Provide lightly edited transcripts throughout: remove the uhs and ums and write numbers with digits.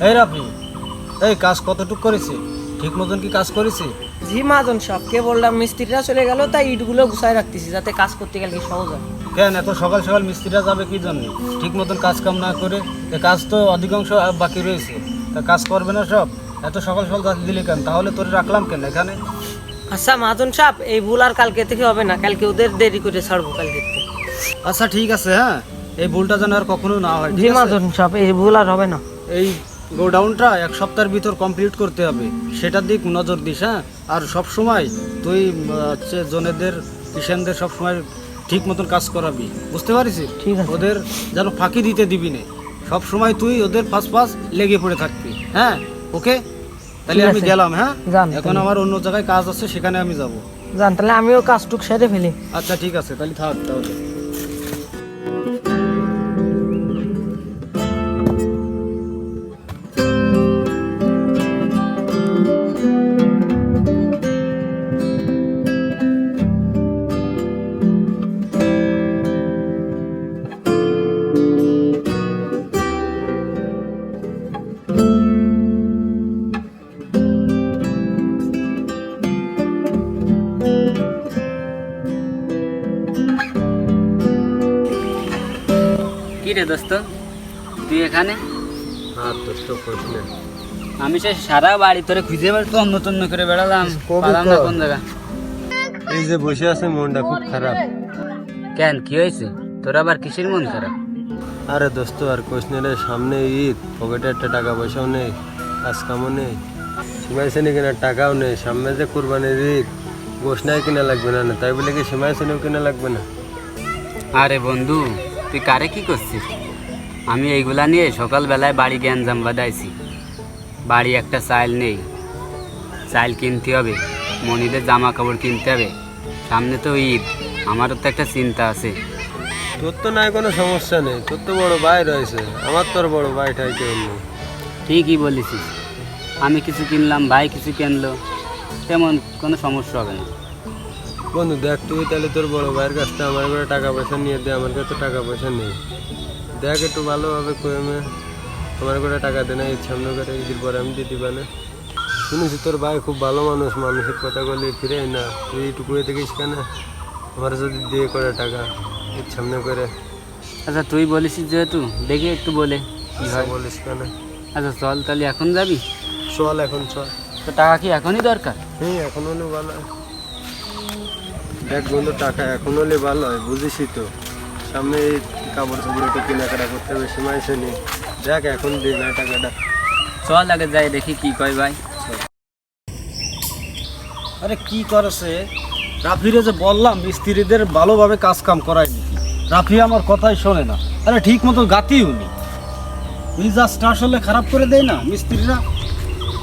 এই রাফি, এই কাজ কতটুক করেছে? ঠিক মতন কি কাজ করেছে? জি মহাজন সাহেব, কে বললাম মিস্ত্রিরা চলে গেল, তাই ইটগুলো গুছাই রাখতেছি যাতে কাজ করতে গেলে কি সহজ হয়। কেন এত সকাল সকাল মিস্ত্রিরা যাবে কি জন্য? ঠিক মতন কাজ কাম না করে কাজ তো অধিকাংশ বাকি রয়েছে, তা কাজ করবে না সব? এত সকাল সকাল দিলি কেন? তাহলে তোরে রাখলাম কেন এখানে? আচ্ছা মহাজন সাহেব, এই ভুল আর কালকে থেকে হবে না, কালকে ওদের দেরি করে ছাড়বো কালকে থেকে। আচ্ছা ঠিক আছে, হ্যাঁ, এই ভুলটা যেন আর কখনো না হয়। জি মহাজন সাহেব, এই ভুল আর হবে না। এই গোডাউনটা 1 সপ্তাহের ভিতর কমপ্লিট করতে হবে, সেটার দিক নজর দিস। হ্যাঁ, আর সব সময় তুই হচ্ছে জনেদের কিষানদের সব সময় ঠিক মতন কাজ করাবি, বুঝতে পারিস? ঠিক আছে। ওদের যেন ফাঁকি দিতে দিবি না, সব সময় তুই ওদের ফাঁস লেগে পড়ে থাকবি। হ্যাঁ, ওকে, তাহলে ঠিক আমি আছে। গেলাম। হ্যাঁ, যান এখন তাহলে। আমার অন্য জায়গায় কাজ আছে, সেখানে আমি যাব। জান, তাহলে আমিও কাজটুক সেরে ফেলি। আচ্ছা ঠিক আছে, তাহলে থাক তাহলে। কি রে দোস্ত, তুই এখানে? হ্যাঁ দোস্ত, প্রশ্ন আমি সে সারা বাড়ি তোরে খুঁজে বেড়াতে তন্ন তন্ন করে বেড়ালাম, পালাম না কোন জায়গা। এই যে বসে আছে, মনটা খুব খারাপ। কেন, কি হয়েছে তোর আবার? কিসের মন খারাপ? আরে দোস্ত, আর কোশনের সামনে ঈদ, পকেটে একটা টাকা পয়সাও নেই, কাজ কামও নেই, সীমাইছেনি কেনার টাকাও নেই। সামনে যে কুরবানির ঈদ, গোশ নাই কিনা লাগবে না, তাই বলে কি সীমাইছেনিও কিনা লাগবে না? আরে বন্ধু, তুই কারে কি করছিস? আমি এইগুলা নিয়ে সকালবেলায় বাড়ি গ্যাঞ্জাম বাঁধাইছি। বাড়ি একটা চাইল নেই, চাইল কিনতে হবে, মনিদের জামা কাপড় কিনতে হবে, সামনে তো ঈদ, আমারও তো একটা চিন্তা আছে। তোর তো নাই কোনো সমস্যা নেই, তোর তো বড় ভাই রয়েছে, আমার তোর বড় ভাই ঠাই কেউ নেই। ঠিকই বলেছিস, আমি কিছু কিনলাম, ভাই কিছু কিনলো, তেমন কোনো সমস্যা হবে না। বন্ধু দেখ, তুই তাহলে তোর বড় ভাইয়ের কাছ থেকে আমার করে টাকা পয়সা নিয়ে দে, আমার কাছে তো টাকা পয়সা নেই। দেখ একটু ভালোভাবে কয়ে আমার করে টাকা দে না, এর সামনে করে ঈদের পরে আমি দিয়ে দিবা না। শুনেছি তোর ভাই খুব ভালো মানুষ, মানুষের কথা বলে ফিরে না, তুই একটু কয়ে দেখিস কেন আমার যদি দিয়ে করে টাকা এর সামনে করে। আচ্ছা তুই বলেছিস যেহেতু, দেখি একটু বলে কি হয়। বলিস কেন? আচ্ছা চল তাহলে, এখন যাবি? চল এখন চল। তো টাকা কি এখনই দরকার? হ্যাঁ, এখন হলে ভালো হয়। দেখ বন্ধু, টাকা এখন হলে ভালো হয়, বুঝিসই তো, সামনে এই কাপড় চাপড় একটু কেনাকাটা করতে হবে, সীমাইছে নি। দেখ এখন দিই না টাকাটা। চল আগে যাই দেখি কি কয় ভাই। আরে কি করেছে রাফিরে, যে বললাম মিস্ত্রিদের ভালোভাবে কাজ কাম করায় নাকি, রাফি আমার কথাই শোনে না। আরে ঠিক মতো গাতিও নি, মিজাজটা আসলে খারাপ করে দেয় না মিস্ত্রিরা।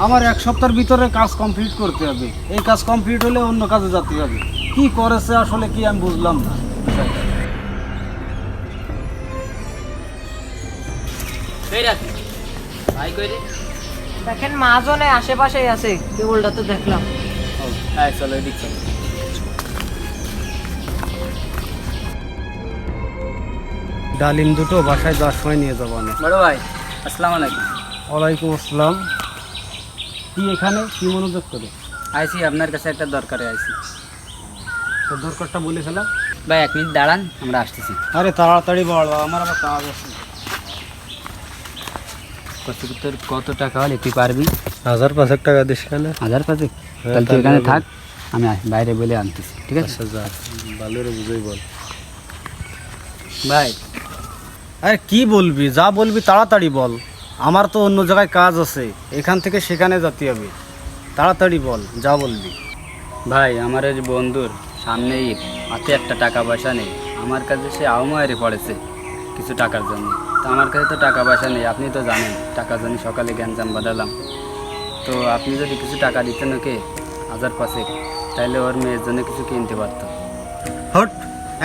আমার 1 সপ্তাহের ভিতরে কাজ কমপ্লিট করতে হবে, এই কাজ কমপ্লিট হলে অন্য কাজে যেতে হবে। কি করেছে আসলে কি আমি বুঝলাম না। ভাই কই রে? দেখেন মহাজনে আশেপাশেই আছে, কেবলটা তো দেখলাম। হ্যাঁ চলো এদিক চলো। ডালিম দুটো বাসায় যাওয়ার সময় নিয়ে যাবো আমি। বড় ভাই আসসালামু আলাইকুম। ওয়ালাইকুম আসসালাম। কি এখানে কি মনোযোগ করে? আইসি আপনার কাছে একটা দরকারে আইসি। তোর দরকারটা বলে ফেলা। ভাই 1 মিনিট দাঁড়ান, আমরা আসতেছি। আরে তাড়াতাড়ি বল, আমার আবার কাজ আছে। তোর কত টাকা হলে তুই পারবি? 1000-5 টাকা দিস কেন? 1000 তাহলে তুই এখানে থাক, আমি বাইরে বলে আনতেছি, ঠিক আছে? আচ্ছা যা, ভালো রে বুঝেই বল। ভাই আরে কি বলবি, যা বলবি তাড়াতাড়ি বল, আমার তো অন্য জায়গায় কাজ আছে, এখান থেকে সেখানে যেতে হবে। তাড়াতাড়ি বল, যা বলবি। ভাই আমার এই বন্ধুর সামনে ঈদ, হাতে একটা টাকা পয়সা নেই, আমার কাছে সে আহমারি পড়েছে কিছু টাকার জন্য। তো আমার কাছে তো টাকা পয়সা নেই, আপনি তো জানেন, টাকার জন্য সকালে গ্যাঞ্জাম বাঁধালাম। তো আপনি যদি কিছু টাকা দিতেন ওকে 1000-5, তাহলে ওর মেয়ের জন্য কিছু কিনতে পারতাম। হট,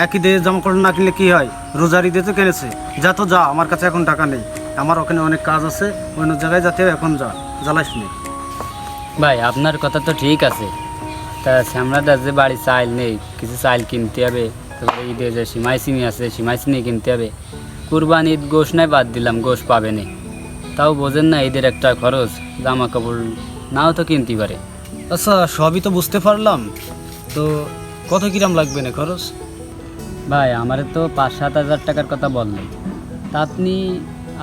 একই দিয়ে জামা কাপড় না কিনলে কি হয়? রোজারি দিয়ে তো কিনেছে, যা তো যা, আমার কাছে এখন টাকা নেই, আমার ওখানে অনেক কাজ আছে, অন্য জায়গায় যেতে হবে, এখন যা, জ্বালাস নেই। ভাই আপনার কথা তো ঠিক আছে, তা শ্যামলাদার যে বাড়ি চাইল নেই, কিছু চাইল কিনতে হবে, তারপরে ঈদে যে সিমাই চিনি আছে সিমাই চিনি কিনতে হবে, কুরবান ঈদ গোশ নাই বাদ দিলাম, গোশ পাবে না। তাও বোঝেন না, ঈদের একটা খরচ, জামা কাপড় নাও তো কিনতে পারে। আচ্ছা সবই তো বুঝতে পারলাম, তো কত কিরাম লাগবে না খরচ? ভাই আমার তো 5-7 হাজার টাকার কথা বললেন, তা আপনি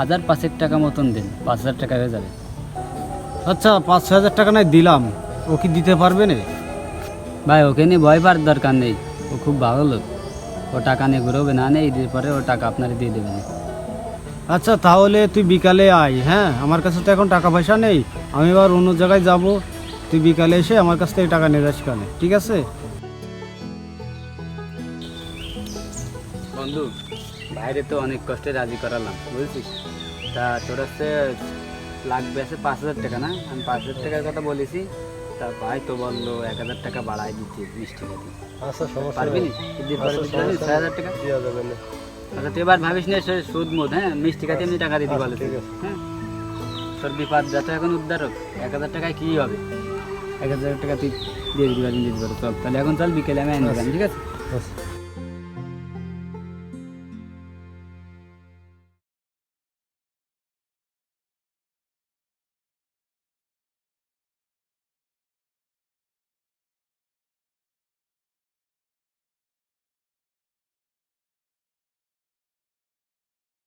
1,000-5,000 টাকা মতন দিন, 5,000 টাকা হয়ে যাবে। আচ্ছা 5-6 হাজার টাকা নাই দিলাম, ও কি দিতে পারবে না? ভাই ওকে নিয়ে ভয় পাওয়ার দরকার নেই, ও খুব ভালো লোক, ও টাকা নিয়ে ঘুরোবে না, নেই ঈদের পরে ও টাকা আপনারে দিয়ে দেবেন। আচ্ছা তাহলে তুই বিকালে আয়, হ্যাঁ আমার কাছে তো এখন টাকা পয়সা নেই, আমি এবার অন্য জায়গায় যাব, তুই বিকালে এসে আমার কাছ থেকে টাকা নিয়ে যাস কানে, ঠিক আছে? বন্ধু, বাইরে তো অনেক কষ্টে রাজি করালাম বুঝছিস, তা তোর হচ্ছে লাগবে আছে 5,000 টাকা না? আমি 5,000 টাকার কথা বলেছি, তা ভাই তো বললো 1,000 টাকা বাড়াই দিতে মিষ্টি খেতে। আচ্ছা সমস্যা পারবি নেই। না? ঈদের পরে দিতে পারবি 6,000 টাকা? দেওয়া যাবে না। আচ্ছা তুই এবার ভাবিস না সে সুদ মুদ, হ্যাঁ মিষ্টি খাতে এমনি টাকা দিতে বলে, ঠিক আছে। হ্যাঁ তোর বিপদ যত এখন উদ্ধার হোক, 1,000 টাকায় কী হবে? 1,000 টাকা তুই দিয়ে দিতে পারবি, চল তাহলে এখন চল বিকেলে আমি আনতে পারি, ঠিক আছে? আচ্ছা।